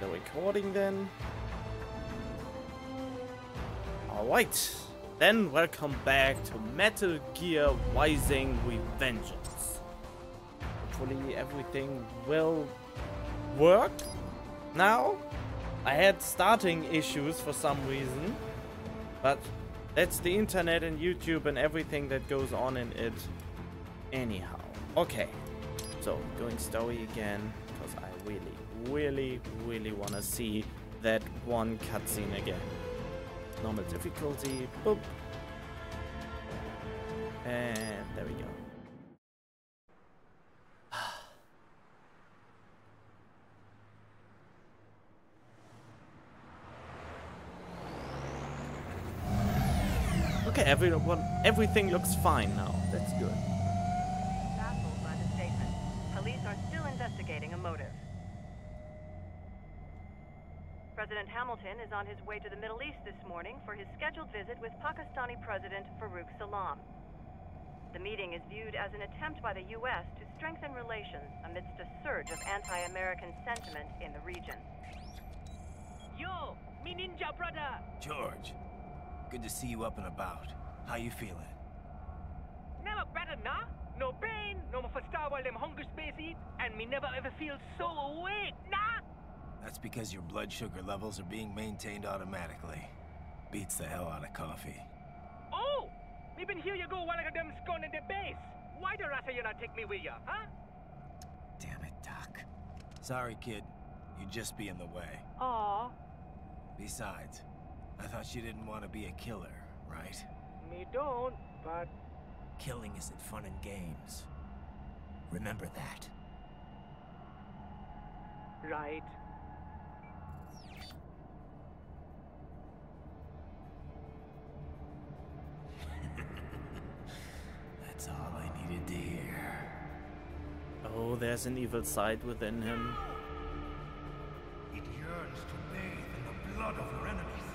the recording then. Alright, then welcome back to Metal Gear Rising Revengeance. Hopefully everything will work now. I had starting issues for some reason, but that's the internet and YouTube and everything that goes on in it anyhow. Okay, so going story again, because I really want to see that one cutscene again. Normal difficulty, boop. And there we go. Okay, everything looks fine now. That's good. Baffled by the statement, police are still investigating a motive. President Hamilton is on his way to the Middle East this morning for his scheduled visit with Pakistani President Farouk Salam. The meeting is viewed as an attempt by the U.S. to strengthen relations amidst a surge of anti-American sentiment in the region. Yo, me ninja brother! George, good to see you up and about. How you feeling? Never better, nah? No pain, no more for star while them hunger space eat, and me never ever feel so awake, nah? That's because your blood sugar levels are being maintained automatically. Beats the hell out of coffee. Oh! Me been here you go while I got them scone in the base. Why the rasta you not take me with ya, huh? Damn it, Doc. Sorry, kid. You'd just be in the way. Aw. Besides, I thought you didn't want to be a killer, right? Me don't, but... Killing isn't fun and games. Remember that. Right. That's all I needed to hear. Oh, there's an evil side within him. It yearns to bathe in the blood of your enemies,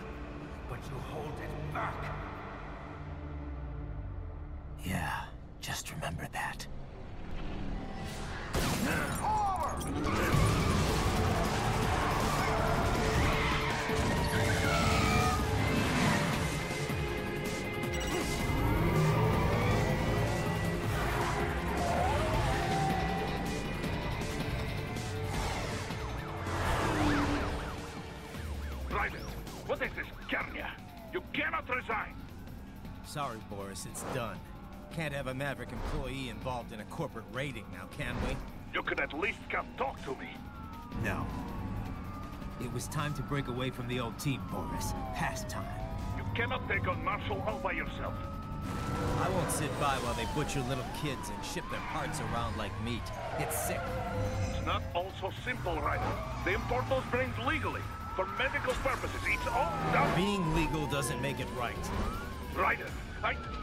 but you hold it back. Yeah, just remember that. Private, what is this, Garnia? You cannot resign. Sorry, Boris, it's done. Can't have a Maverick employee involved in a corporate raiding now, can we? You could at least come talk to me. No. It was time to break away from the old team, Boris. Past time. You cannot take on Marshall all by yourself. I won't sit by while they butcher little kids and ship their parts around like meat. It's sick. It's not all so simple, Ryder. They import those brains legally. For medical purposes, it's all done. Being legal doesn't make it right. Ryder,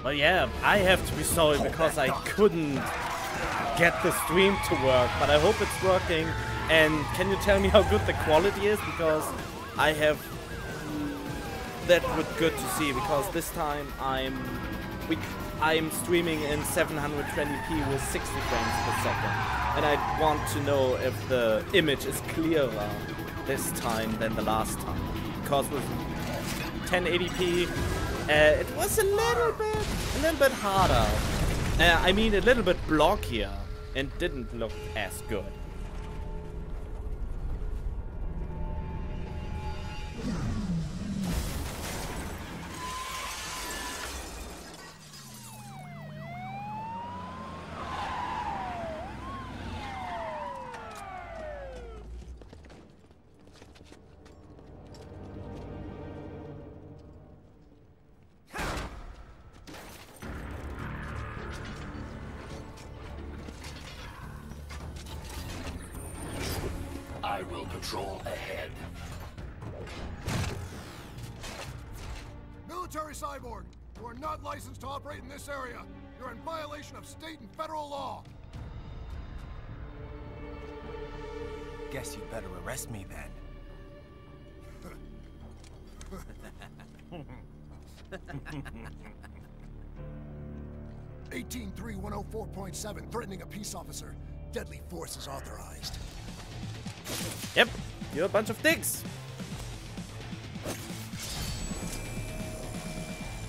Well, yeah, I have to be sorry because I couldn't get the stream to work, but I hope it's working. And can you tell me how good the quality is? Because I have that would good to see, because this time I'm streaming in 720p with 60 frames per second, and I want to know if the image is clearer this time than the last time, because with 1080p it was a little bit harder. I mean, a little bit blockier and didn't look as good. I will patrol ahead. Military cyborg, you are not licensed to operate in this area. You're in violation of state and federal law. Guess you better arrest me then. 18.3.104.7, threatening a peace officer. Deadly force is authorized. Yep, You're a bunch of dicks.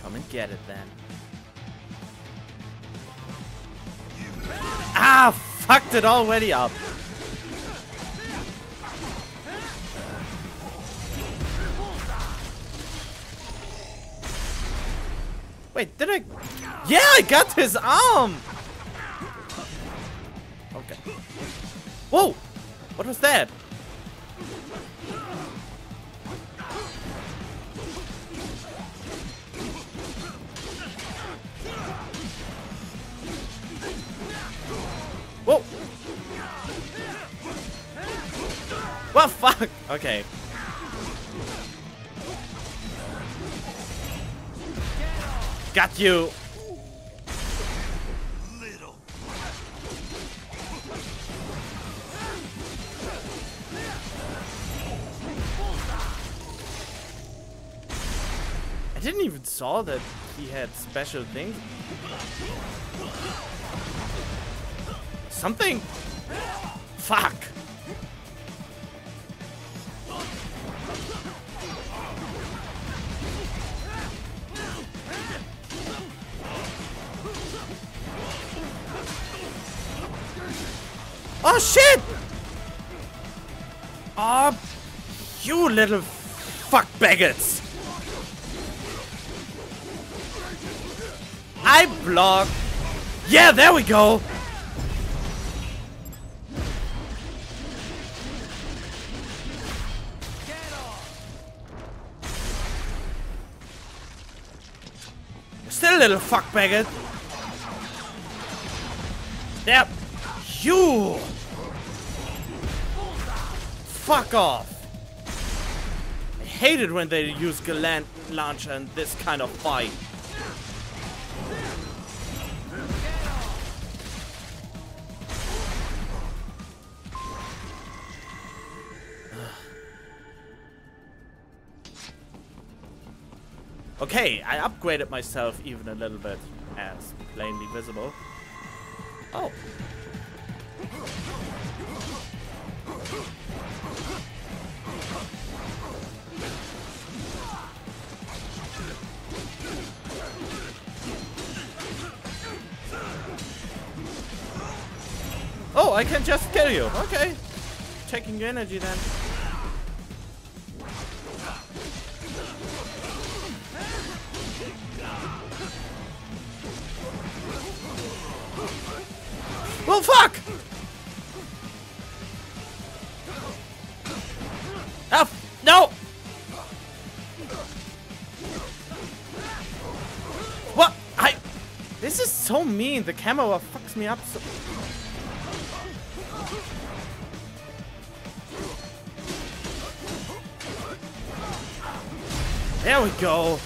Come and get it then. Ah, fucked it already up. Wait, did I? Yeah, I got his arm. Okay. Whoa! What was that? Whoa! What fuck? Okay. Got you. Little. I didn't even saw that he had special things. Something. Fuck. Oh shit! Oh, you little fuck baggots! I block. Yeah, there we go. Still a little fuck baggot. Yep. You! Fuck off! I hate it when they use Galant launcher in this kind of fight. Okay, I upgraded myself even a little bit, as plainly visible. Oh. Oh, I can just kill you. Okay. Taking your energy then. Well, fuck! Ah, no! What? This is so mean. The camera fucks me up so... There we go.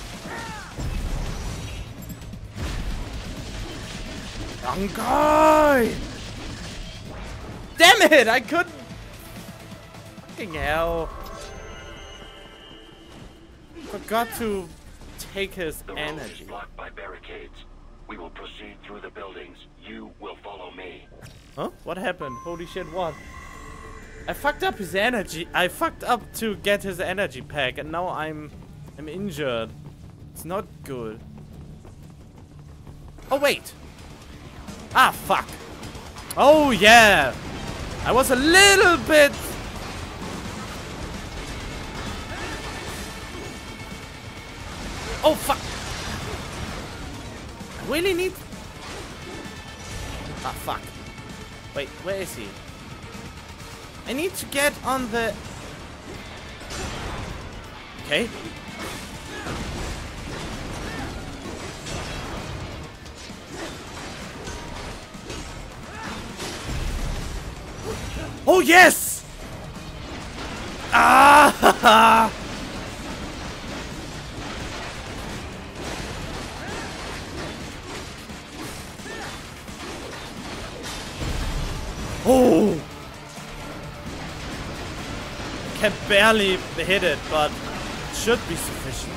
Wrong guy! Damn it! I couldn't. Fucking hell! Forgot to take his The road energy. is blocked by barricades. We will proceed through the buildings. You will follow me. Huh? What happened? Holy shit! What? I fucked up his energy. I fucked up to get his energy pack, and now I'm injured. It's not good. Oh wait. Ah, fuck. Oh, yeah. I was a little bit... Oh, fuck. I really need... Ah, fuck. Wait, where is he? I need to get on the... Okay. Oh yes! Ah! Oh! Can barely hit it, but it should be sufficient.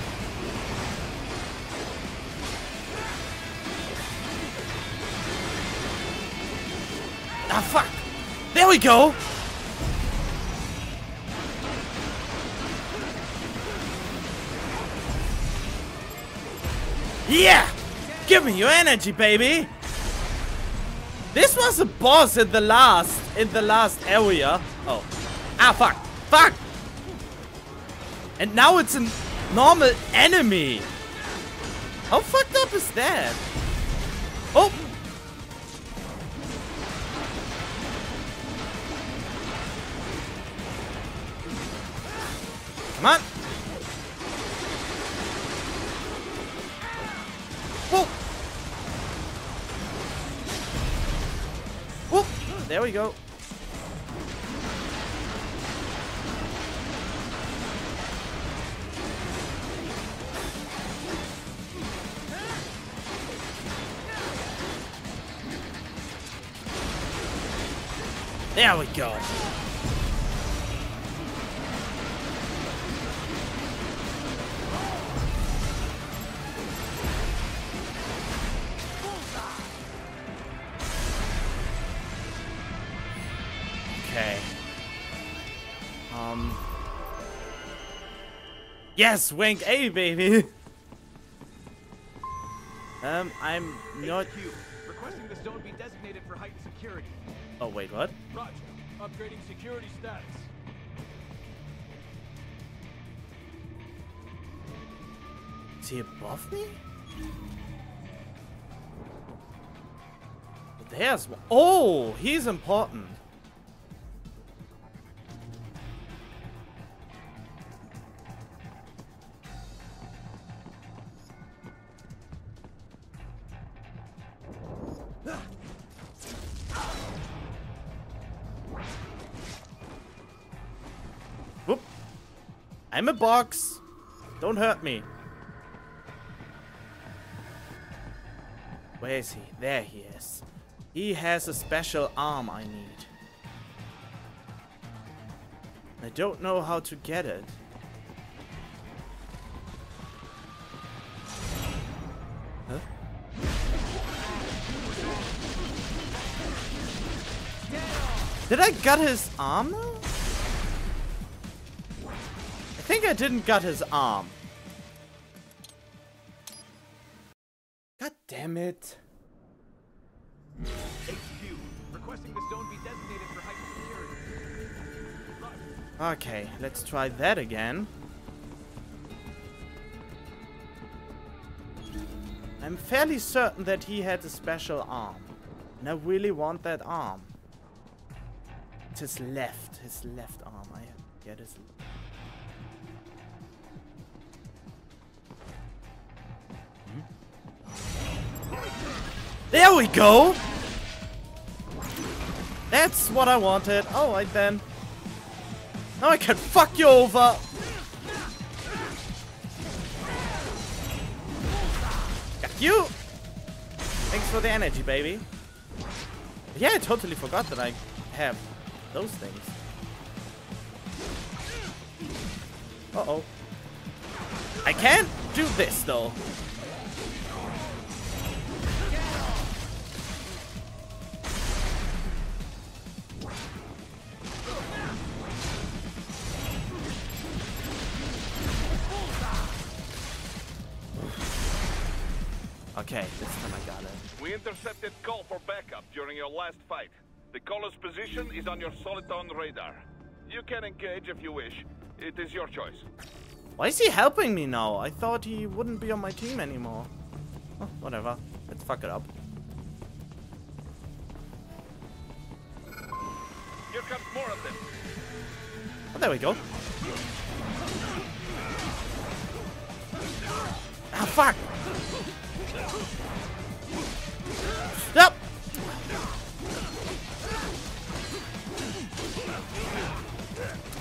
Ah, fuck! There we go! Yeah! Give me your energy, baby! This was a boss in the last area. Oh. Ah, fuck! Fuck! And now it's a normal enemy! How fucked up is that? Oh! Come on! Whoa! Whoa! There we go. There we go. Okay. Yes, rank A, baby. I'm not. Requesting the zone be designated for heightened security. Oh wait, what? Roger. Upgrading security status. Is he above me? There's one. Oh, he's important. Whoop. I'm a box. Don't hurt me. Where is he? There he is. He has a special arm I need. I don't know how to get it. Huh? Did I gut his arm now? I think I didn't gut his arm. God damn it. HQ, requesting the zone be designated for heightened security. Okay, let's try that again. I'm fairly certain that he had a special arm. And I really want that arm. It's his left arm. I get his. There we go! That's what I wanted. Alright then. Now I can fuck you over! Got you! Thanks for the energy, baby. Yeah, I totally forgot that I have those things. Uh-oh. I can't do this, though. Okay, this time I got it. We intercepted call for backup during your last fight. The caller's position is on your Soliton radar. You can engage if you wish. It is your choice. Why is he helping me now? I thought he wouldn't be on my team anymore. Oh, whatever. Let's fuck it up. Here comes more of them. Oh, there we go. Ah, fuck! Stop!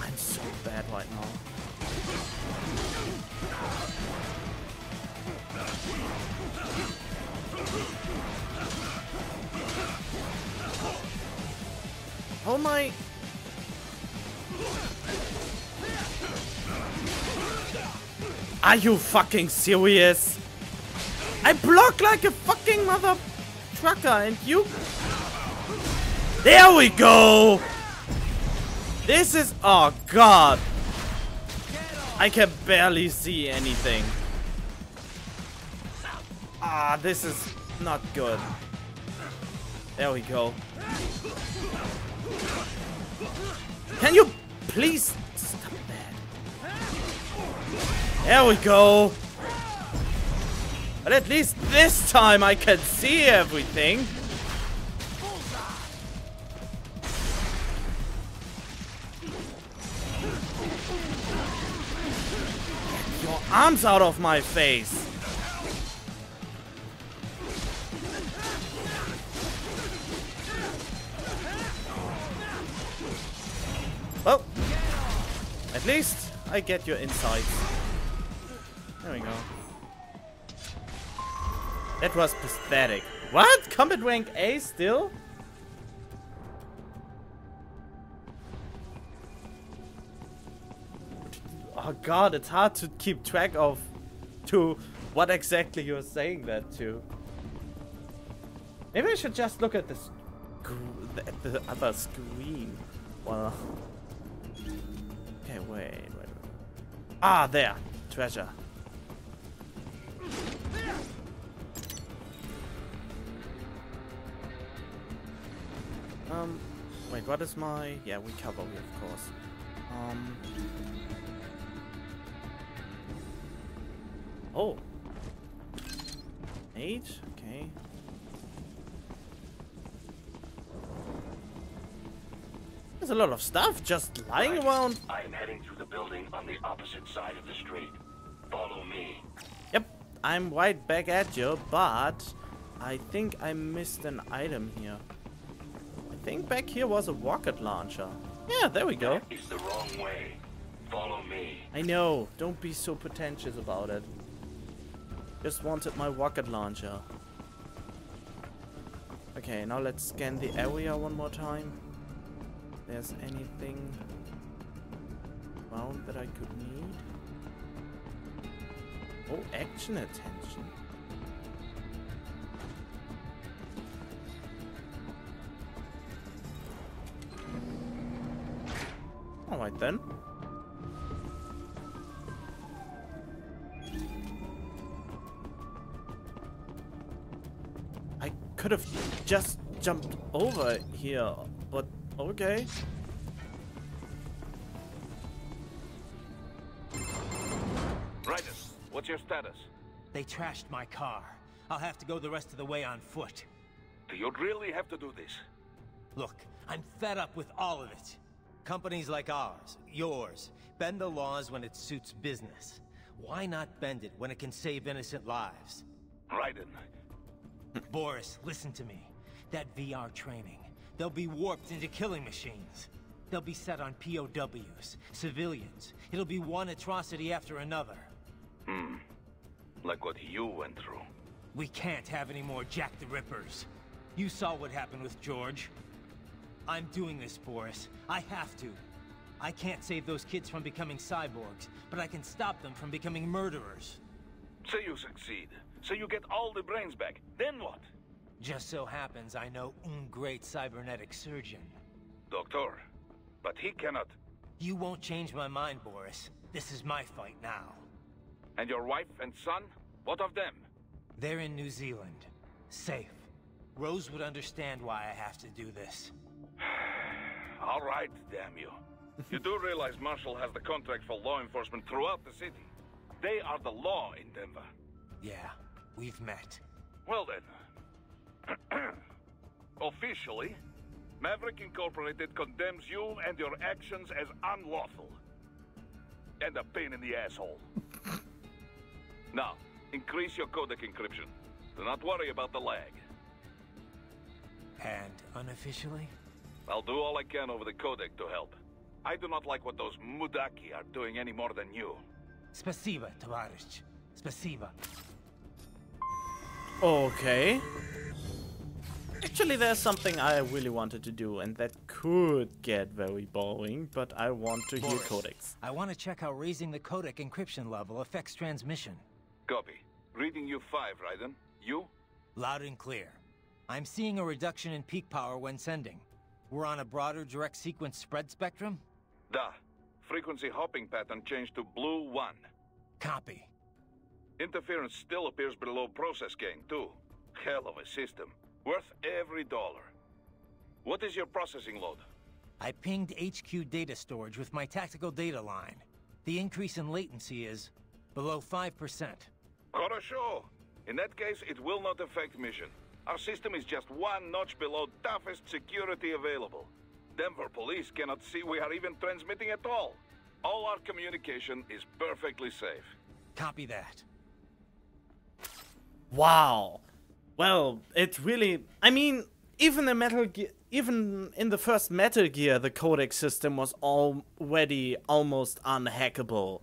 I'm so bad right now. Oh my... Are you fucking serious? I block like a fucking mother trucker and you... There we go! This is... Oh god. I can barely see anything. Ah, this is not good. There we go. Can you please stop that? There we go. But at least this time I can see everything. Get your arms out of my face. Well, at least I get your insights. There we go. That was pathetic. What? Combat rank A still? Oh god, it's hard to keep track of to what exactly you're saying that to. Maybe I should just look at the other screen. Well, okay, wait. Ah, there. Treasure. Wait, what is my... Yeah, we cover here, of course. Oh. Age? Okay. There's a lot of stuff just lying around. I'm heading through the building on the opposite side of the street. Follow me. Yep, I'm right back at you, but I think I missed an item here. I think back here was a rocket launcher. Yeah, there we go. It's the wrong way. Follow me. I know, don't be so pretentious about it. Just wanted my rocket launcher. Okay, now let's scan the area one more time. There's anything around that I could need? Oh, action attention. Alright then. I could have just jumped over here, but okay. Raiden, what's your status? They trashed my car. I'll have to go the rest of the way on foot. Do you really have to do this? Look, I'm fed up with all of it. Companies like ours, yours, bend the laws when it suits business. Why not bend it when it can save innocent lives? Raiden. Boris, listen to me. That VR training, they'll be warped into killing machines. They'll be set on POWs, civilians. It'll be one atrocity after another. Like what you went through. We can't have any more Jack the Rippers. You saw what happened with George. I'm doing this, Boris. I have to. I can't save those kids from becoming cyborgs, but I can stop them from becoming murderers. Say you succeed. Say you get all the brains back. Then what? Just so happens I know un great cybernetic surgeon. Doctor. But he cannot... You won't change my mind, Boris. This is my fight now. And your wife and son? What of them? They're in New Zealand. Safe. Rose would understand why I have to do this. All right, damn you. You do realize Marshall has the contract for law enforcement throughout the city. They are the law in Denver. Yeah, we've met. Well then. Officially, Maverick Incorporated condemns you and your actions as unlawful. And a pain in the asshole. Now, increase your codec encryption. Do not worry about the lag. And unofficially? I'll do all I can over the codec to help. I do not like what those Mudaki are doing any more than you. Spasiba, Tavarish. Spasiba. Okay. Actually, there's something I really wanted to do, and that could get very boring, but I want to hear codecs. I want to check how raising the codec encryption level affects transmission. Copy. Reading you 5, Raiden. You? Loud and clear. I'm seeing a reduction in peak power when sending. We're on a broader direct sequence spread spectrum? Da. Frequency hopping pattern changed to blue 1. Copy. Interference still appears below process gang, too. Hell of a system. Worth every dollar. What is your processing load? I pinged HQ data storage with my tactical data line. The increase in latency is below 5%. Хорошо. In that case, it will not affect mission. Our system is just one notch below toughest security available. Denver police cannot see we are even transmitting at all. All our communication is perfectly safe. Copy that. Wow. Well, it really... I mean, even in the first Metal Gear, the codec system was already almost unhackable.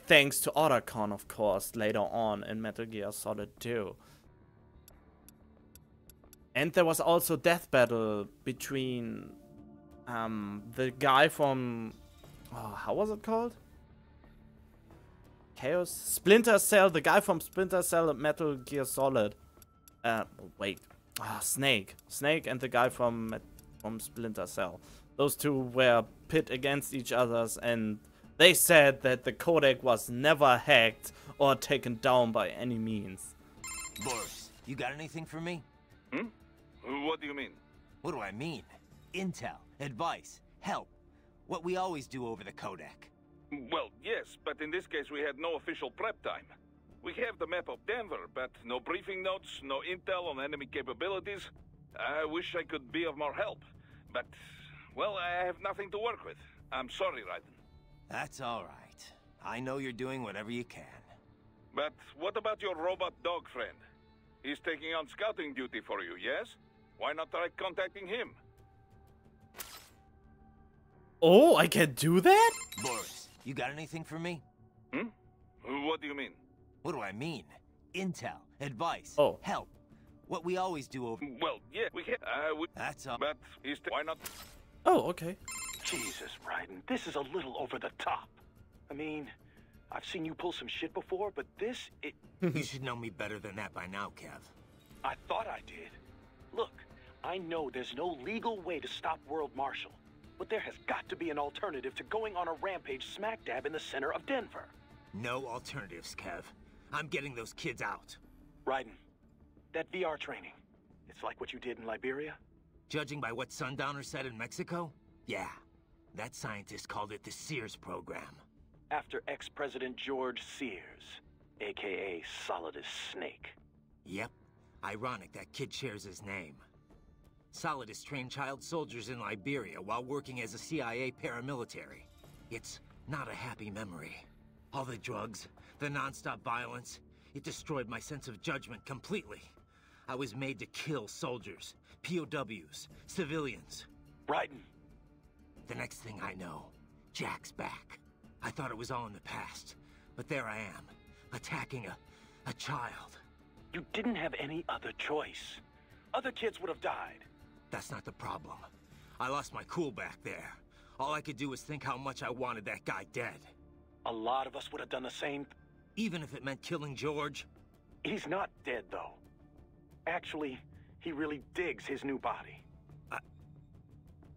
Thanks to Otacon, of course, later on in Metal Gear Solid 2. And there was also Death Battle between the guy from... Oh, how was it called? Chaos? Splinter Cell, the guy from Splinter Cell and Metal Gear Solid. Wait. Snake. Snake and the guy from Splinter Cell. Those two were pit against each other, and they said that the codec was never hacked or taken down by any means. Boris, you got anything for me? Hmm? What do you mean? What do I mean? Intel, advice, help. What we always do over the codec. Well, yes, but in this case we had no official prep time. We have the map of Denver, but no briefing notes, no intel on enemy capabilities. I wish I could be of more help, but, well, I have nothing to work with. I'm sorry, Raiden. That's all right. I know you're doing whatever you can. But what about your robot dog friend? He's taking on scouting duty for you, yes? Why not try contacting him? Oh, I can do that? Boris, you got anything for me? Hmm? What do you mean? What do I mean? Intel, advice, help. What we always do over... Well, yeah, we can... That's all. But why not... Oh, okay. Jesus, Raiden, this is a little over the top. I mean, I've seen you pull some shit before, but this, You should know me better than that by now, Kev. I thought I did. Look, I know there's no legal way to stop World Marshal, but there has got to be an alternative to going on a rampage smack dab in the center of Denver. No alternatives, Kev. I'm getting those kids out. Raiden, that VR training, it's like what you did in Liberia? Judging by what Sundowner said in Mexico? Yeah. That scientist called it the Sears program. After ex-President George Sears, a.k.a. Solidus Snake. Yep. Ironic that kid shares his name. Solidus trained child soldiers in Liberia while working as a CIA paramilitary. It's not a happy memory. All the drugs, the non-stop violence, it destroyed my sense of judgment completely. I was made to kill soldiers, POWs, civilians. Raiden. The next thing I know, Jack's back. I thought it was all in the past, but there I am, attacking a child. You didn't have any other choice. Other kids would have died. That's not the problem. I lost my cool back there. All I could do was think how much I wanted that guy dead. A lot of us would have done the same. Even if it meant killing George? He's not dead, though. Actually, he really digs his new body.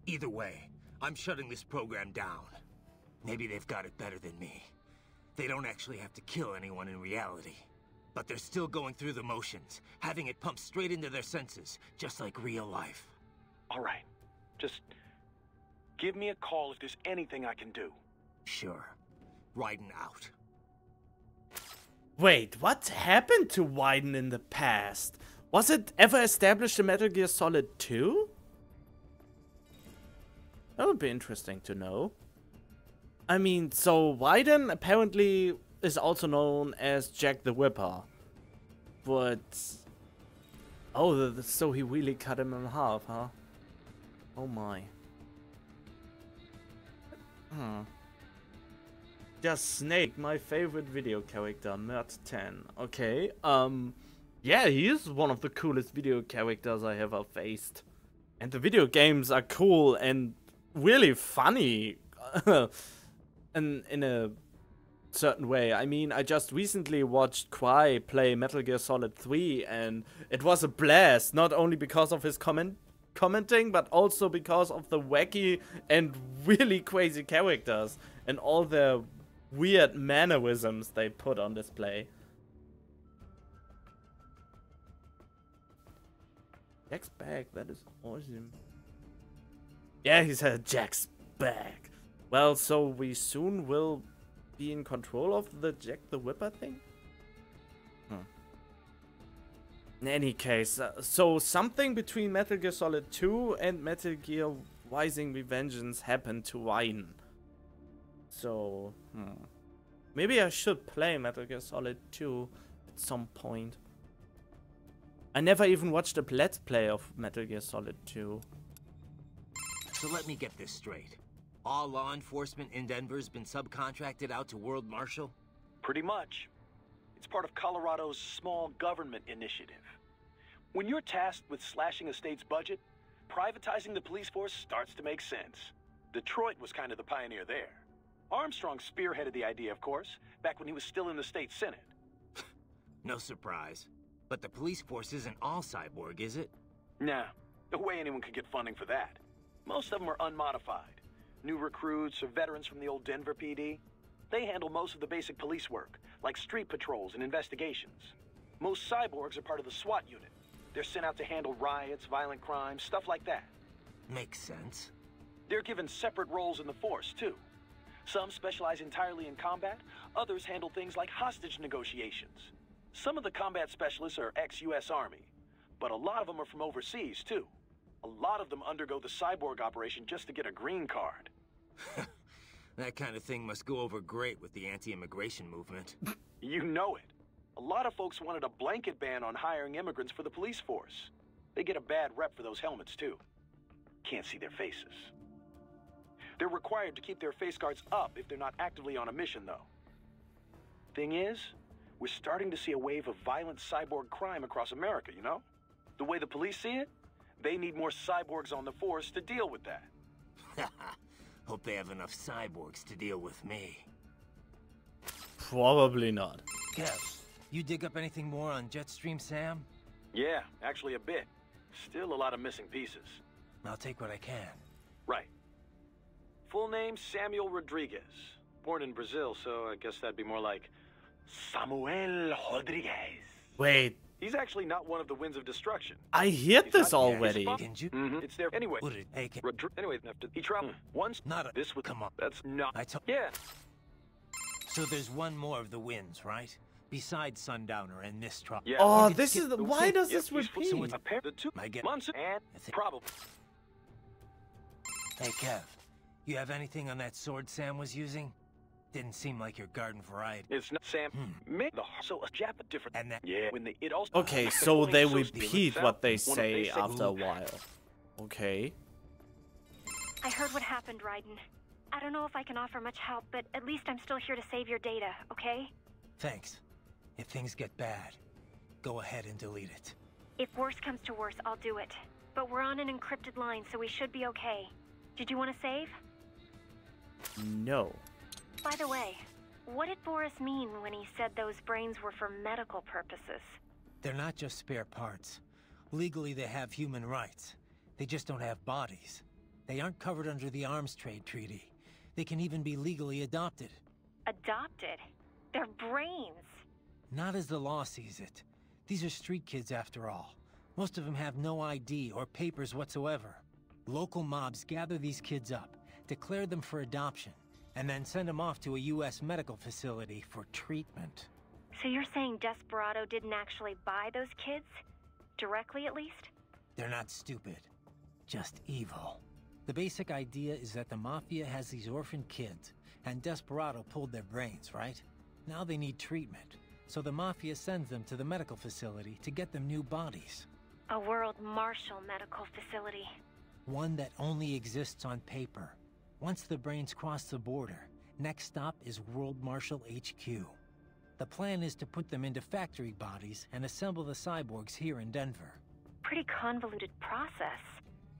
Either way, I'm shutting this program down. Maybe they've got it better than me. They don't actually have to kill anyone in reality. But they're still going through the motions, having it pumped straight into their senses, just like real life. All right. Just give me a call if there's anything I can do. Sure. Raiden out. Wait, what happened to Raiden in the past? Was it ever established in Metal Gear Solid 2? That would be interesting to know. I mean, so Raiden apparently is also known as Jack the Ripper. But... Oh, so he really cut him in half, huh? Oh my. Just Snake, my favorite video character, Mert10. Okay, yeah, he is one of the coolest video characters I ever faced. And the video games are cool and really funny. in a certain way. I mean, I just recently watched Cry play Metal Gear Solid 3 and it was a blast, not only because of his commenting, but also because of the wacky and really crazy characters and all the weird mannerisms they put on display. Jack's back. That is awesome. Yeah, he said Jack's back. Well, so we soon will be in control of the Jack the Whipper thing? In any case, so something between Metal Gear Solid 2 and Metal Gear Rising Revengeance happened to Ryan. So, maybe I should play Metal Gear Solid 2 at some point. I never even watched a Let's Play of Metal Gear Solid 2. So let me get this straight. All law enforcement in Denver's been subcontracted out to World Marshal? Pretty much. It's part of Colorado's small government initiative. When you're tasked with slashing a state's budget, privatizing the police force starts to make sense. Detroit was kind of the pioneer there. Armstrong spearheaded the idea, of course, back when he was still in the state senate. No surprise. But the police force isn't all cyborg, is it? Nah, no way anyone could get funding for that. Most of them are unmodified. New recruits or veterans from the old Denver PD. They handle most of the basic police work, like street patrols and investigations. Most cyborgs are part of the SWAT unit. They're sent out to handle riots, violent crimes, stuff like that. Makes sense. They're given separate roles in the force, too. Some specialize entirely in combat, others handle things like hostage negotiations. Some of the combat specialists are ex-US Army, but a lot of them are from overseas, too. A lot of them undergo the cyborg operation just to get a green card. That kind of thing must go over great with the anti-immigration movement. You know it. A lot of folks wanted a blanket ban on hiring immigrants for the police force. They get a bad rep for those helmets, too. Can't see their faces. They're required to keep their face guards up if they're not actively on a mission, though. Thing is, we're starting to see a wave of violent cyborg crime across America, you know? The way the police see it, they need more cyborgs on the force to deal with that. Hope they have enough cyborgs to deal with me. Probably not. Kev, you dig up anything more on Jetstream Sam? Yeah, actually a bit. Still a lot of missing pieces. I'll take what I can. Right. Full name, Samuel Rodriguez. Born in Brazil, so I guess that'd be more like Samuel Rodriguez. Wait. He's actually not one of the Winds of Destruction. I heard this already. It's there anyway. Anyway, he traveled once. Not a... This would come on. That's not. Yeah. So there's one more of the Winds, right? Besides Sundowner and this truck. Yeah. Oh, this is... Why does this repeat? So the two months and probably. Hey, Kev. You have anything on that sword Sam was using? Didn't seem like your garden variety. It's not Sam. Make the so a Jap different. And that when they it also. Okay, so they repeat what they say after a while. Okay. I heard what happened, Raiden. I don't know if I can offer much help, but at least I'm still here to save your data, okay? Thanks. If things get bad, go ahead and delete it. If worse comes to worse, I'll do it. But we're on an encrypted line, so we should be okay. Did you want to save? No. By the way, what did Boris mean when he said those brains were for medical purposes? They're not just spare parts. Legally, they have human rights. They just don't have bodies. They aren't covered under the Arms Trade Treaty. They can even be legally adopted. Adopted? They're brains. Not as the law sees it. These are street kids after all. Most of them have no ID or papers whatsoever. Local mobs gather these kids up, declare them for adoption, and then send them off to a U.S. medical facility for treatment. So you're saying Desperado didn't actually buy those kids? Directly, at least? They're not stupid. Just evil. The basic idea is that the Mafia has these orphan kids, and Desperado pulled their brains, right? Now they need treatment, so the Mafia sends them to the medical facility to get them new bodies. A World Marshal medical facility. One that only exists on paper. Once the brains cross the border, next stop is World Marshal HQ. The plan is to put them into factory bodies and assemble the cyborgs here in Denver. Pretty convoluted process.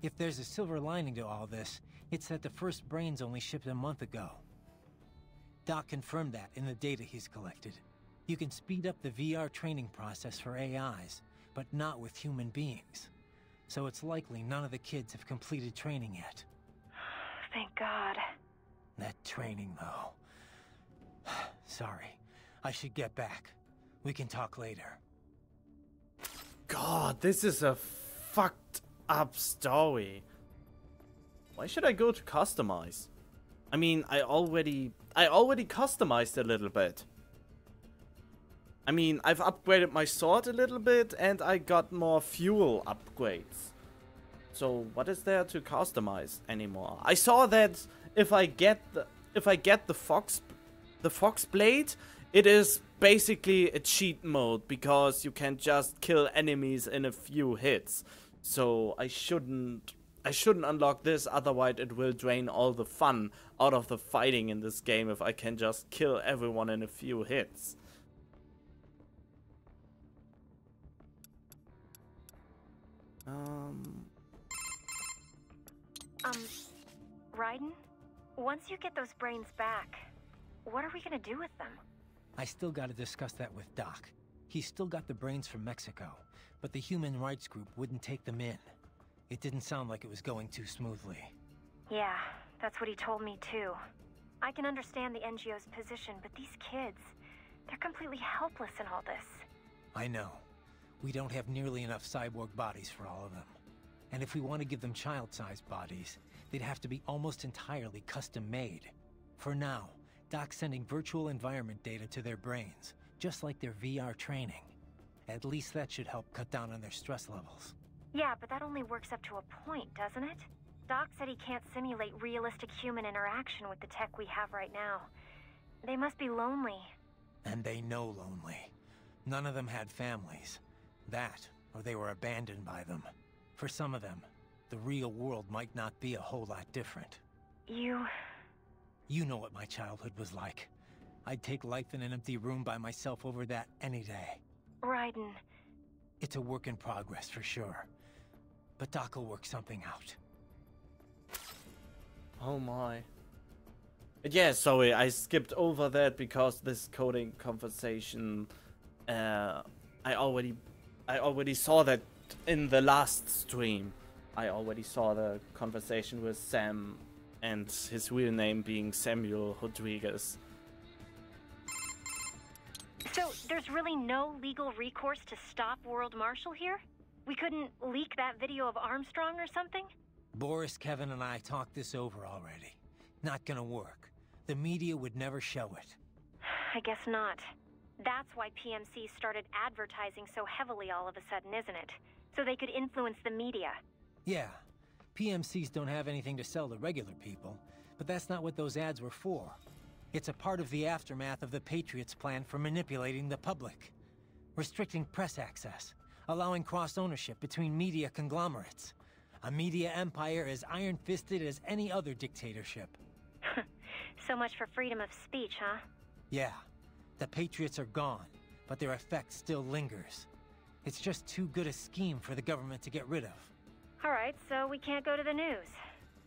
If there's a silver lining to all this, it's that the first brains only shipped a month ago. Doc confirmed that in the data he's collected. You can speed up the VR training process for AIs, but not with human beings. So it's likely none of the kids have completed training yet. Thank God. That training, though. Sorry. I should get back. We can talk later. God, this is a fucked up story. Why should I go to customize? I mean, I already customized a little bit. I mean, I've upgraded my sword a little bit and I got more fuel upgrades. So what is there to customize anymore? I saw that if I get the fox blade, it is basically a cheat mode because you can just kill enemies in a few hits. So I shouldn't unlock this, otherwise it will drain all the fun out of the fighting in this game if I can just kill everyone in a few hits. Raiden? Once you get those brains back, what are we gonna do with them? I still gotta discuss that with Doc. He's still got the brains from Mexico, but the human rights group wouldn't take them in. It didn't sound like it was going too smoothly. Yeah, that's what he told me too. I can understand the NGO's position, but these kids, they're completely helpless in all this. I know. We don't have nearly enough cyborg bodies for all of them. And if we want to give them child-sized bodies, they'd have to be almost entirely custom-made. For now, Doc's sending virtual environment data to their brains, just like their VR training. At least that should help cut down on their stress levels. Yeah, but that only works up to a point, doesn't it? Doc said he can't simulate realistic human interaction with the tech we have right now. They must be lonely. And they know lonely. None of them had families. That, or they were abandoned by them. For some of them, the real world might not be a whole lot different. You know what my childhood was like. I'd take life in an empty room by myself over that any day. Raiden. It's a work in progress for sure. But Doc will work something out. Oh my. Yeah, sorry, I skipped over that because this coding conversation, I already saw that in the last stream. I already saw the conversation with Sam and his real name being Samuel Rodriguez. So, there's really no legal recourse to stop World Marshal here? We couldn't leak that video of Armstrong or something? Boris, Kevin, and I talked this over already. Not gonna work. The media would never show it. I guess not. That's why PMC started advertising so heavily all of a sudden, isn't it? So they could influence the media. Yeah. PMCs don't have anything to sell to regular people, but that's not what those ads were for. It's a part of the aftermath of the Patriots' plan for manipulating the public. Restricting press access, allowing cross-ownership between media conglomerates. A media empire as iron-fisted as any other dictatorship. So much for freedom of speech, huh? Yeah. The Patriots are gone, but their effect still lingers. It's just too good a scheme for the government to get rid of. Alright, so we can't go to the news.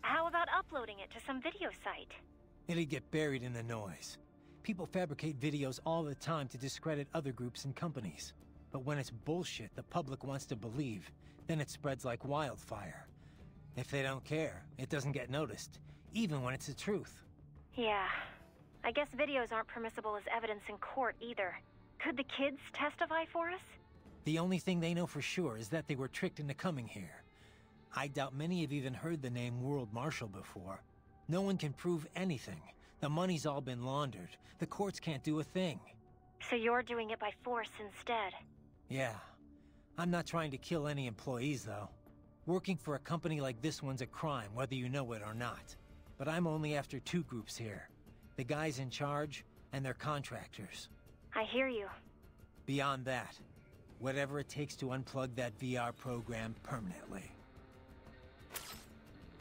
How about uploading it to some video site? It'd get buried in the noise. People fabricate videos all the time to discredit other groups and companies. But when it's bullshit the public wants to believe, then it spreads like wildfire. If they don't care, it doesn't get noticed, even when it's the truth. Yeah. I guess videos aren't permissible as evidence in court either. Could the kids testify for us? The only thing they know for sure is that they were tricked into coming here. I doubt many have even heard the name World Marshal before. No one can prove anything. The money's all been laundered. The courts can't do a thing. So you're doing it by force instead? Yeah. I'm not trying to kill any employees, though. Working for a company like this one's a crime, whether you know it or not. But I'm only after two groups here. The guys in charge, and their contractors. I hear you. Beyond that, whatever it takes to unplug that VR program permanently.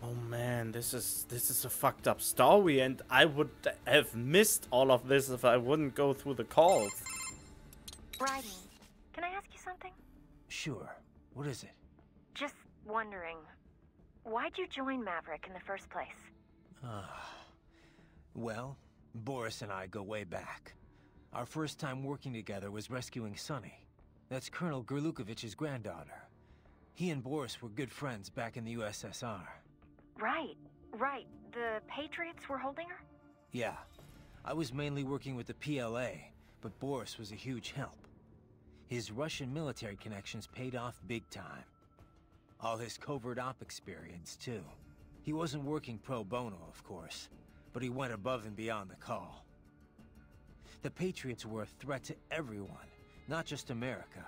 Oh man, this is a fucked up story, and I would have missed all of this if I wouldn't go through the calls. Raiden, can I ask you something? Sure. What is it? Just wondering, why'd you join Maverick in the first place? Well, Boris and I go way back. Our first time working together was rescuing Sunny. That's Colonel Gerlukovich's granddaughter. He and Boris were good friends back in the USSR. Right. The Patriots were holding her? Yeah. I was mainly working with the PLA, but Boris was a huge help. His Russian military connections paid off big time. All his covert op experience, too. He wasn't working pro bono, of course, but he went above and beyond the call. The Patriots were a threat to everyone, not just America.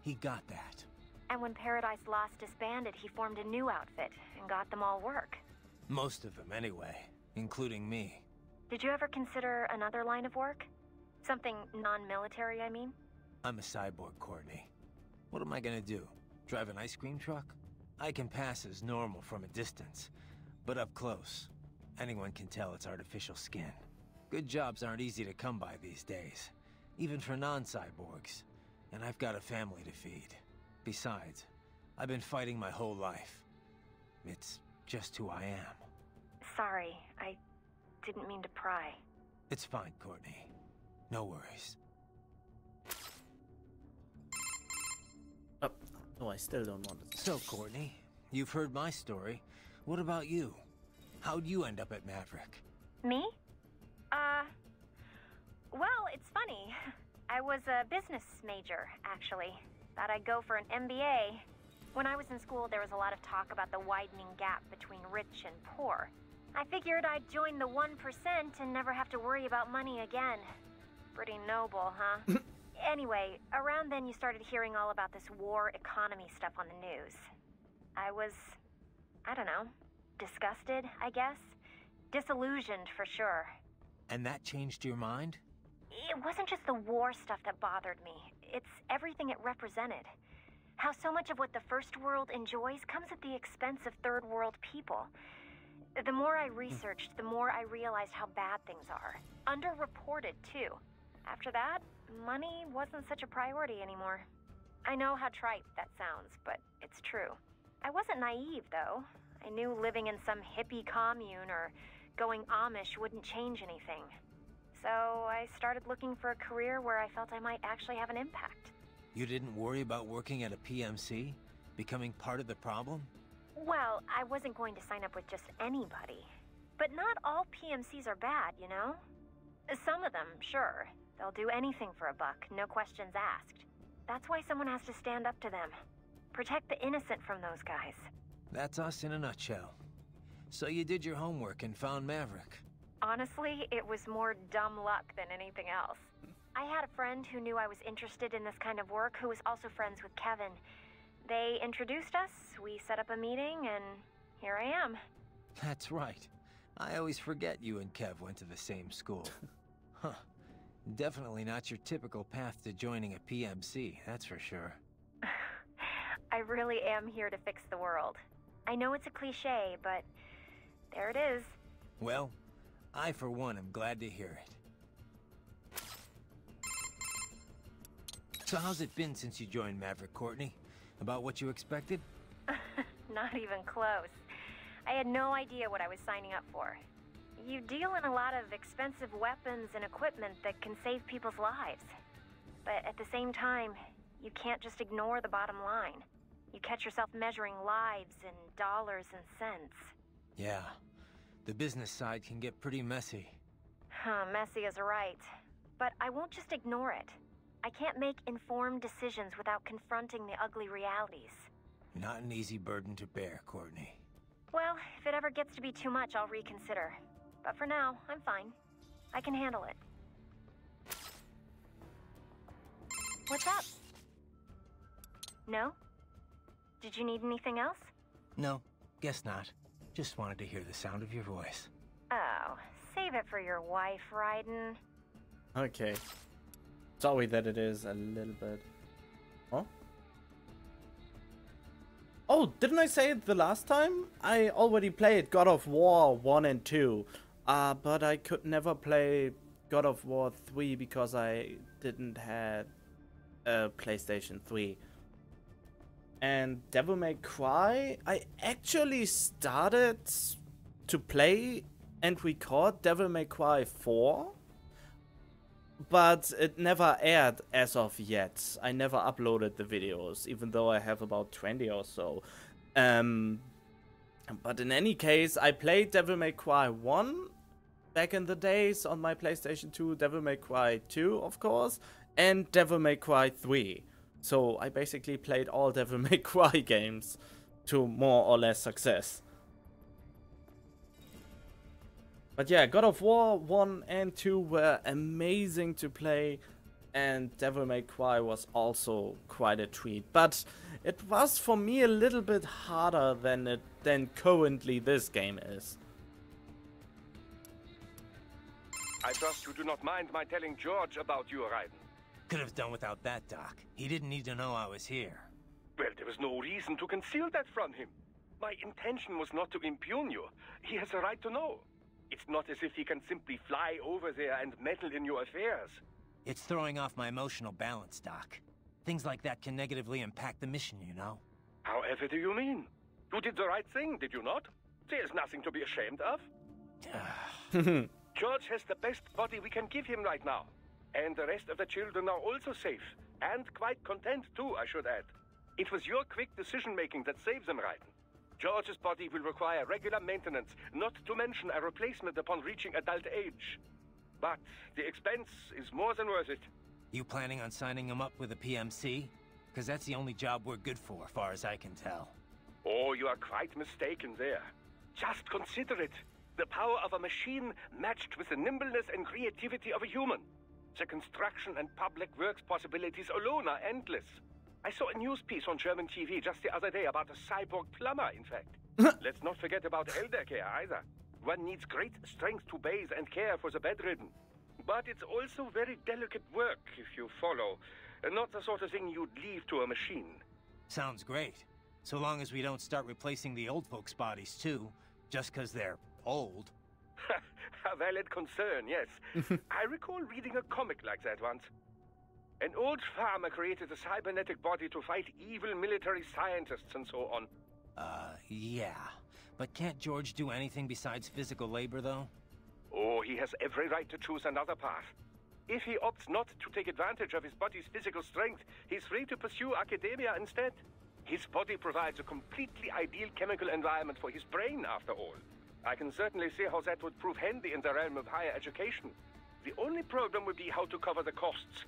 He got that. And when Paradise Lost disbanded, he formed a new outfit and got them all work. Most of them, anyway, including me. Did you ever consider another line of work? Something non-military, I mean? I'm a cyborg, Courtney. What am I gonna do? Drive an ice cream truck? I can pass as normal from a distance, but up close, anyone can tell it's artificial skin. Good jobs aren't easy to come by these days, even for non-cyborgs, and I've got a family to feed. Besides, I've been fighting my whole life. It's just who I am. Sorry, I didn't mean to pry. It's fine, Courtney. No worries. Oh, no, I still don't want it. So, Courtney, you've heard my story. What about you? How'd you end up at Maverick? Me? Well, it's funny. I was a business major, actually. Thought I'd go for an MBA. When I was in school, there was a lot of talk about the widening gap between rich and poor. I figured I'd join the 1% and never have to worry about money again. Pretty noble, huh? Anyway, around then you started hearing all about this war economy stuff on the news. I was, I don't know, disgusted, I guess. Disillusioned, for sure. And that changed your mind? It wasn't just the war stuff that bothered me. It's everything it represented. How so much of what the First World enjoys comes at the expense of Third World people. The more I researched, the more I realized how bad things are. Underreported, too. After that, money wasn't such a priority anymore. I know how trite that sounds, but it's true. I wasn't naive, though. I knew living in some hippie commune or going Amish wouldn't change anything. So I started looking for a career where I felt I might actually have an impact. You didn't worry about working at a PMC? Becoming part of the problem? Well, I wasn't going to sign up with just anybody. But not all PMCs are bad, you know? Some of them, sure. They'll do anything for a buck, no questions asked. That's why someone has to stand up to them. Protect the innocent from those guys. That's us in a nutshell. So you did your homework and found Maverick. Honestly, it was more dumb luck than anything else. I had a friend who knew I was interested in this kind of work who was also friends with Kevin. They introduced us, we set up a meeting, and here I am. That's right. I always forget you and Kev went to the same school. Huh. Definitely not your typical path to joining a PMC, that's for sure. I really am here to fix the world. I know it's a cliche, but there it is. Well, I for one am glad to hear it. So how's it been since you joined Maverick, Courtney? About what you expected? Not even close. I had no idea what I was signing up for. You deal in a lot of expensive weapons and equipment that can save people's lives. But at the same time, you can't just ignore the bottom line. You catch yourself measuring lives in dollars and cents. Yeah. The business side can get pretty messy. Messy is right. But I won't just ignore it. I can't make informed decisions without confronting the ugly realities. Not an easy burden to bear, Courtney. Well, if it ever gets to be too much, I'll reconsider. But for now, I'm fine. I can handle it. What's up? No? Did you need anything else? No, guess not. Just wanted to hear the sound of your voice. Oh, save it for your wife, Raiden. Okay. Sorry that it is a little bit... Huh? Oh, didn't I say it the last time? I already played God of War 1 and 2. But I could never play God of War 3 because I didn't have a PlayStation 3. And Devil May Cry, I actually started to play and record Devil May Cry 4. But it never aired as of yet. I never uploaded the videos, even though I have about 20 or so. But in any case, I played Devil May Cry 1 back in the days on my PlayStation 2, Devil May Cry 2, of course, and Devil May Cry 3. So I basically played all Devil May Cry games. to more or less success. But yeah, God of War 1 and 2 were amazing to play, and Devil May Cry was also quite a treat. But it was for me a little bit harder than currently this game is. I trust you do not mind my telling George about you, Raiden. Could have done without that, Doc. He didn't need to know I was here. Well, there was no reason to conceal that from him. My intention was not to impugn you. He has a right to know. It's not as if he can simply fly over there and meddle in your affairs. It's throwing off my emotional balance, Doc. Things like that can negatively impact the mission, you know? However do you mean? You did the right thing, did you not? There's nothing to be ashamed of. George has the best body we can give him right now. And the rest of the children are also safe. And quite content too, I should add. It was your quick decision-making that saved them, Raiden. George's body will require regular maintenance, not to mention a replacement upon reaching adult age. But the expense is more than worth it. You planning on signing him up with a PMC? Because that's the only job we're good for, far as I can tell. Oh, you are quite mistaken there. Just consider it. The power of a machine matched with the nimbleness and creativity of a human. The construction and public works possibilities alone are endless. I saw a news piece on German TV just the other day about a cyborg plumber, in fact. Let's not forget about elder care either. One needs great strength to bathe and care for the bedridden. But it's also very delicate work, if you follow. Not the sort of thing you'd leave to a machine. Sounds great. So long as we don't start replacing the old folks' bodies, too. Just because they're old. A valid concern, yes. I recall reading a comic like that once. An old farmer created a cybernetic body to fight evil military scientists and so on. Yeah. But can't George do anything besides physical labor, though? Oh, he has every right to choose another path. If he opts not to take advantage of his body's physical strength, he's free to pursue academia instead. His body provides a completely ideal chemical environment for his brain, after all. I can certainly see how that would prove handy in the realm of higher education. The only problem would be how to cover the costs.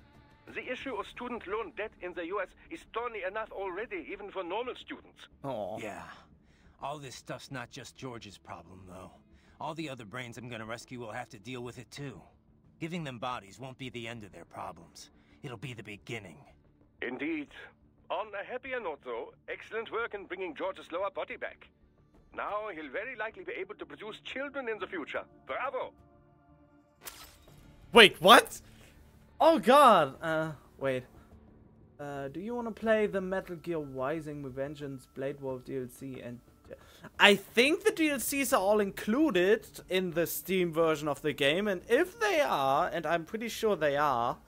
The issue of student loan debt in the US is thorny enough already, even for normal students. Oh. Yeah. All this stuff's not just George's problem, though. All the other brains I'm gonna rescue will have to deal with it, too. Giving them bodies won't be the end of their problems. It'll be the beginning. Indeed. On a happier note, though, excellent work in bringing George's lower body back. Now he'll very likely be able to produce children in the future. Bravo! Wait, what? Oh god! Wait. Do you want to play the Metal Gear Rising, Revengeance, Blade Wolf DLC and... I think the DLCs are all included in the Steam version of the game, and if they are, and I'm pretty sure they are,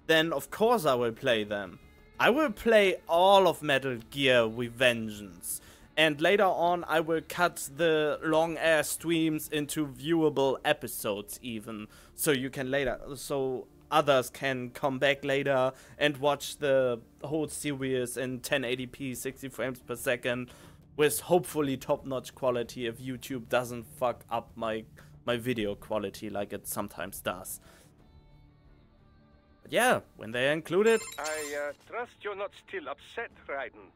then of course I will play them. I will play all of Metal Gear Revengeance, and later on I will cut the long-ass streams into viewable episodes even, so you can so others can come back later and watch the whole series in 1080p 60 frames per second with hopefully top-notch quality if YouTube doesn't fuck up my video quality like it sometimes does. But yeah, when they're included... I trust you're not still upset, Raiden.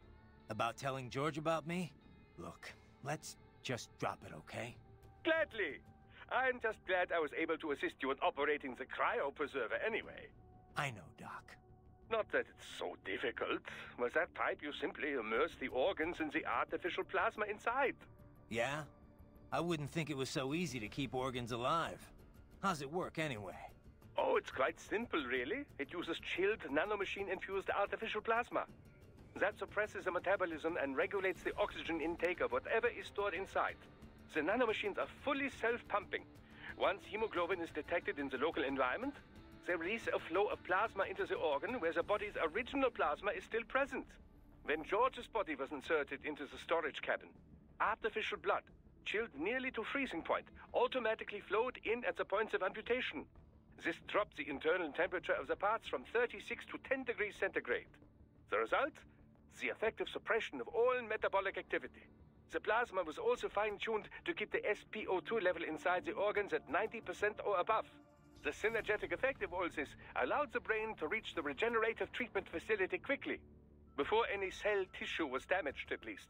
About telling George about me? Look, let's just drop it, okay? Gladly. I'm just glad I was able to assist you in operating the cryopreserver anyway. I know, Doc. Not that it's so difficult. With that pipe, you simply immerse the organs in the artificial plasma inside. Yeah? I wouldn't think it was so easy to keep organs alive. How's it work, anyway? Oh, it's quite simple, really. It uses chilled nanomachine-infused artificial plasma. That suppresses the metabolism and regulates the oxygen intake of whatever is stored inside. The nanomachines are fully self-pumping. Once hemoglobin is detected in the local environment, they release a flow of plasma into the organ where the body's original plasma is still present. When George's body was inserted into the storage cabin, artificial blood, chilled nearly to freezing point, automatically flowed in at the points of amputation. This dropped the internal temperature of the parts from 36 to 10 degrees centigrade. The result? The effective suppression of all metabolic activity. The plasma was also fine-tuned to keep the SpO2 level inside the organs at 90% or above. The synergetic effect of all this allowed the brain to reach the regenerative treatment facility quickly, before any cell tissue was damaged at least.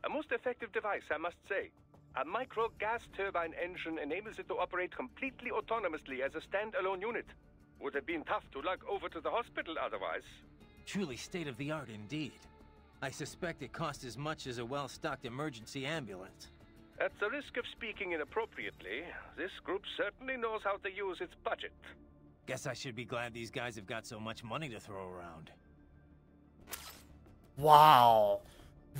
A most effective device, I must say. A micro gas turbine engine enables it to operate completely autonomously as a standalone unit. Would have been tough to lug over to the hospital otherwise. Truly state-of-the-art indeed. I suspect it cost as much as a well-stocked emergency ambulance. At the risk of speaking inappropriately, this group certainly knows how to use its budget. Guess I should be glad these guys have got so much money to throw around. Wow.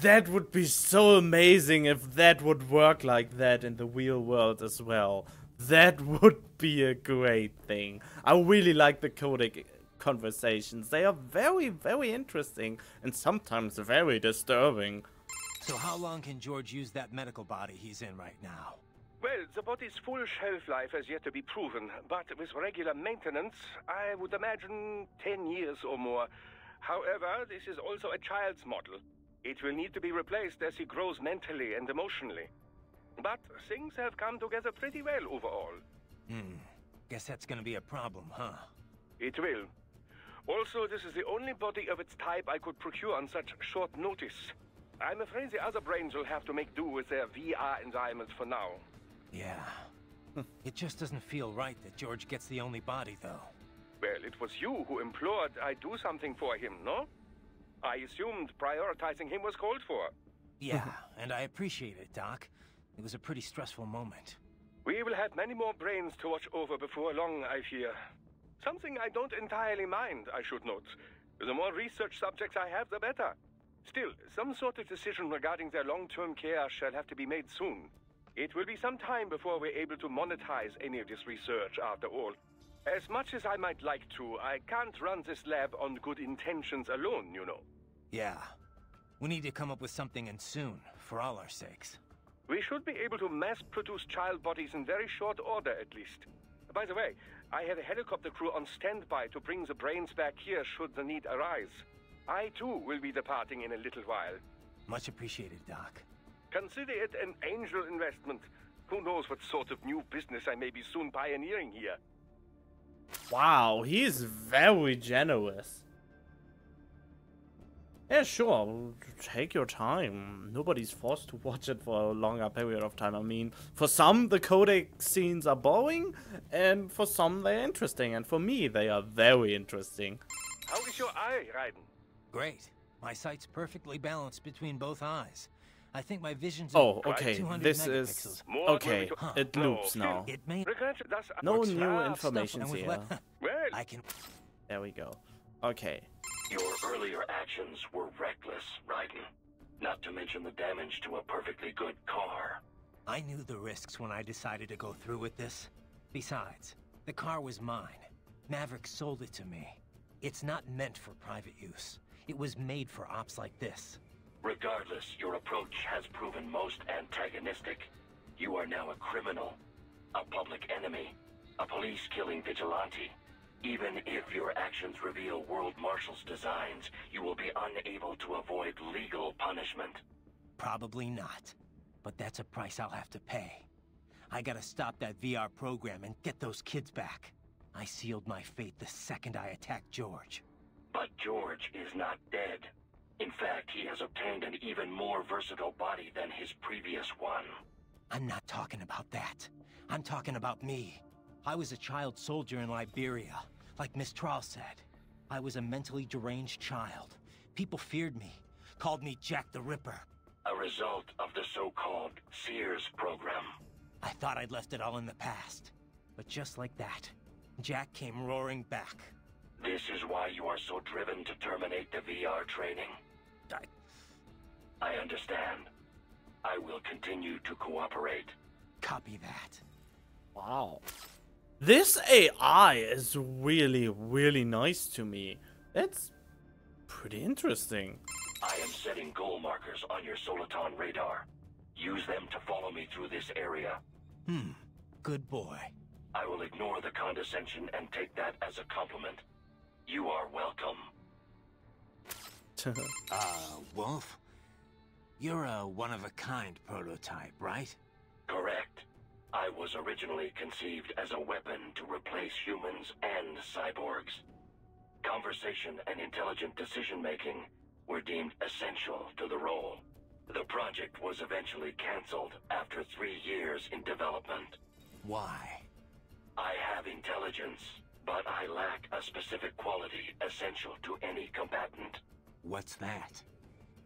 That would be so amazing if that would work like that in the real world as well. That would be a great thing. I really like the Codec conversations. They are very, very interesting and sometimes very disturbing. So how long can George use that medical body he's in right now? Well, the body's full shelf life has yet to be proven, but with regular maintenance, I would imagine 10 years or more. However, this is also a child's model. It will need to be replaced as he grows mentally and emotionally. But things have come together pretty well overall. Guess that's gonna be a problem, huh? It will. Also, this is the only body of its type I could procure on such short notice. I'm afraid the other brains will have to make do with their VR environments for now. Yeah. It just doesn't feel right that George gets the only body, though. Well, it was you who implored I do something for him, no? I assumed prioritizing him was called for. Yeah, and I appreciate it, Doc. It was a pretty stressful moment. We will have many more brains to watch over before long, I fear. Something I don't entirely mind, I should note. The more research subjects I have, the better. Still, some sort of decision regarding their long-term care shall have to be made soon. It will be some time before we're able to monetize any of this research, after all. As much as I might like to, I can't run this lab on good intentions alone, you know. Yeah. We need to come up with something, and soon, for all our sakes. We should be able to mass-produce child bodies in very short order, at least. By the way, I have a helicopter crew on standby to bring the brains back here should the need arise. I, too, will be departing in a little while. Much appreciated, Doc. Consider it an angel investment. Who knows what sort of new business I may be soon pioneering here. Wow, he's very generous. Yeah, sure, take your time. Nobody's forced to watch it for a longer period of time. I mean, for some, the Codec scenes are boring, and for some, they're interesting. And for me, they are very interesting. How is your eye, Raiden? Great. My sight's perfectly balanced between both eyes. I think my vision's okay, 200 this megapixels. is... Okay, it loops now. It may... No new information here. Well, I can... There we go. Okay. Your earlier actions were reckless, Raiden. Not to mention the damage to a perfectly good car. I knew the risks when I decided to go through with this. Besides, the car was mine. Maverick sold it to me. It's not meant for private use. It was made for ops like this. Regardless, your approach has proven most antagonistic. You are now a criminal, a public enemy, a police-killing vigilante. Even if your actions reveal World Marshal's designs, you will be unable to avoid legal punishment. Probably not. But that's a price I'll have to pay. I gotta stop that VR program and get those kids back. I sealed my fate the second I attacked George. But George is not dead. In fact, he has obtained an even more versatile body than his previous one. I'm not talking about that. I'm talking about me. I was a child soldier in Liberia, like Miss Trawl said. I was a mentally deranged child. People feared me, called me Jack the Ripper. A result of the so-called Sears program. I thought I'd left it all in the past. But just like that, Jack came roaring back. This is why you are so driven to terminate the VR training. I understand. I will continue to cooperate. Copy that. Wow. This AI is really, really nice to me. That's pretty interesting. I am setting goal markers on your Soliton radar. Use them to follow me through this area. Good boy. I will ignore the condescension and take that as a compliment. You are welcome. Wolf? You're a one-of-a-kind prototype, right? Correct. I was originally conceived as a weapon to replace humans and cyborgs. Conversation and intelligent decision-making were deemed essential to the role. The project was eventually cancelled after 3 years in development. Why? I have intelligence, but I lack a specific quality essential to any combatant. What's that?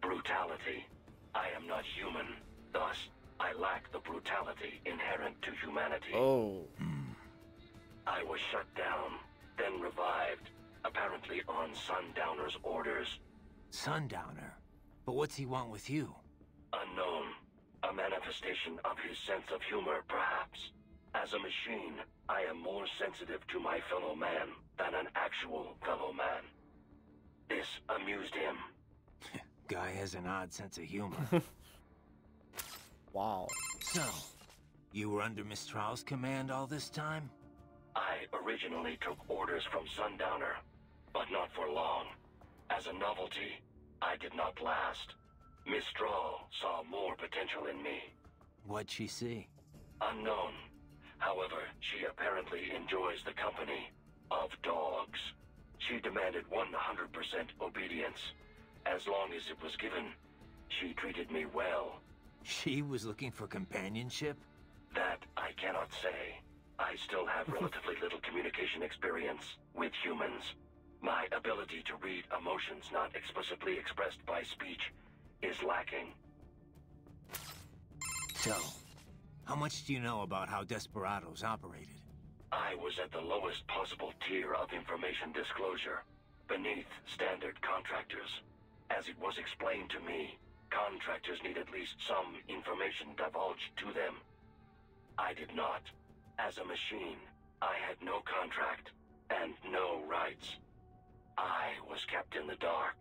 Brutality. I am not human, thus I lack the brutality inherent to humanity. Oh. I was shut down, then revived, apparently on Sundowner's orders. Sundowner? But what's he want with you? Unknown. A manifestation of his sense of humor, perhaps. As a machine, I am more sensitive to my fellow man than an actual fellow man. This amused him. Guy has an odd sense of humor. Wow. So, you were under Mistral's command all this time? I originally took orders from Sundowner, but not for long. As a novelty, I did not last. Mistral saw more potential in me. What'd she see? Unknown. However, she apparently enjoys the company of dogs. She demanded 100% obedience. As long as it was given, she treated me well. She was looking for companionship? That I cannot say. I still have relatively little communication experience with humans. My ability to read emotions not explicitly expressed by speech is lacking. So, how much do you know about how Desperados operated? I was at the lowest possible tier of information disclosure, beneath standard contractors. As it was explained to me, contractors need at least some information divulged to them. I did not. As a machine, I had no contract and no rights. I was kept in the dark.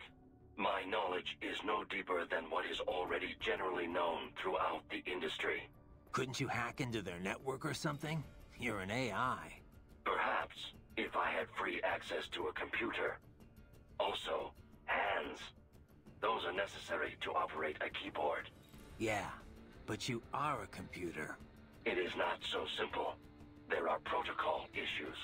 My knowledge is no deeper than what is already generally known throughout the industry. Couldn't you hack into their network or something? You're an AI. Perhaps, if I had free access to a computer. Also, hands. Those are necessary to operate a keyboard. Yeah, but you are a computer. It is not so simple. There are protocol issues.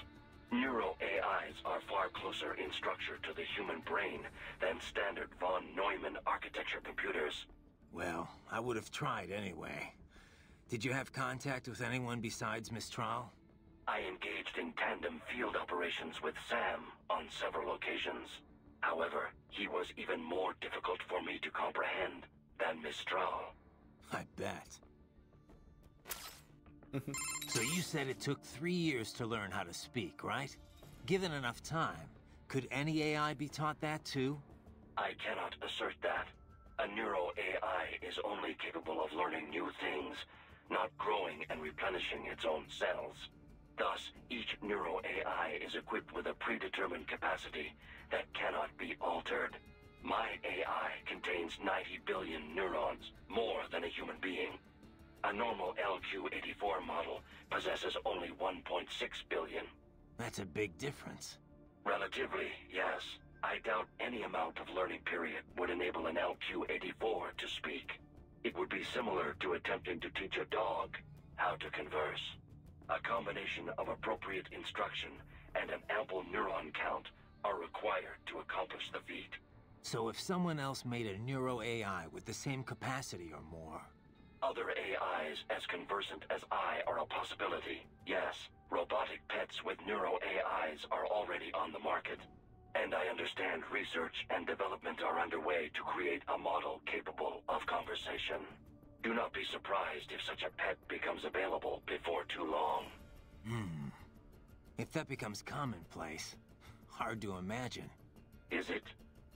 Neuro-AIs are far closer in structure to the human brain than standard von Neumann architecture computers. Well, I would have tried anyway. Did you have contact with anyone besides Mistral? I engaged in tandem field operations with Sam on several occasions. However, he was even more difficult for me to comprehend than Mistral. I bet. So you said it took 3 years to learn how to speak, right? Given enough time, could any AI be taught that too? I cannot assert that. A neuro-AI is only capable of learning new things, not growing and replenishing its own cells. Thus, each neuro-AI is equipped with a predetermined capacity that cannot be altered. My AI contains 90 billion neurons, more than a human being. A normal LQ-84 model possesses only 1.6 billion. That's a big difference. Relatively, yes. I doubt any amount of learning period would enable an LQ-84 to speak. It would be similar to attempting to teach a dog how to converse. A combination of appropriate instruction and an ample neuron count are required to accomplish the feat. So if someone else made a neuro-AI with the same capacity or more... Other AIs as conversant as I are a possibility, yes. Robotic pets with neuro-AIs are already on the market. And I understand research and development are underway to create a model capable of conversation. Do not be surprised if such a pet becomes available before too long. If that becomes commonplace, hard to imagine. Is it?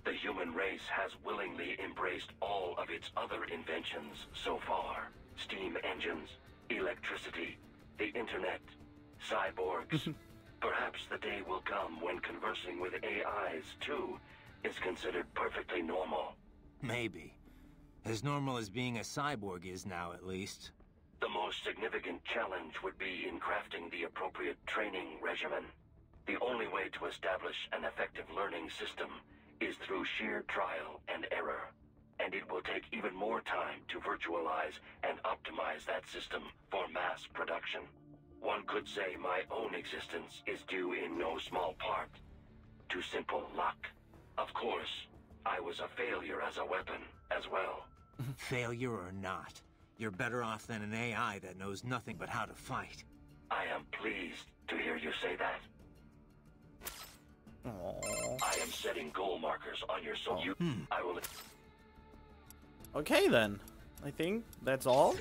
The human race has willingly embraced all of its other inventions so far. Steam engines, electricity, the internet, cyborgs. Perhaps the day will come when conversing with AIs, too, is considered perfectly normal. Maybe. As normal as being a cyborg is now, at least. The most significant challenge would be in crafting the appropriate training regimen. The only way to establish an effective learning system is through sheer trial and error. And it will take even more time to virtualize and optimize that system for mass production. One could say my own existence is due in no small part to simple luck. Of course, I was a failure as a weapon as well. Failure or not, you're better off than an AI that knows nothing but how to fight. I am pleased to hear you say that. Aww. I am setting goal markers on your soul. I will... Okay then. I think that's all.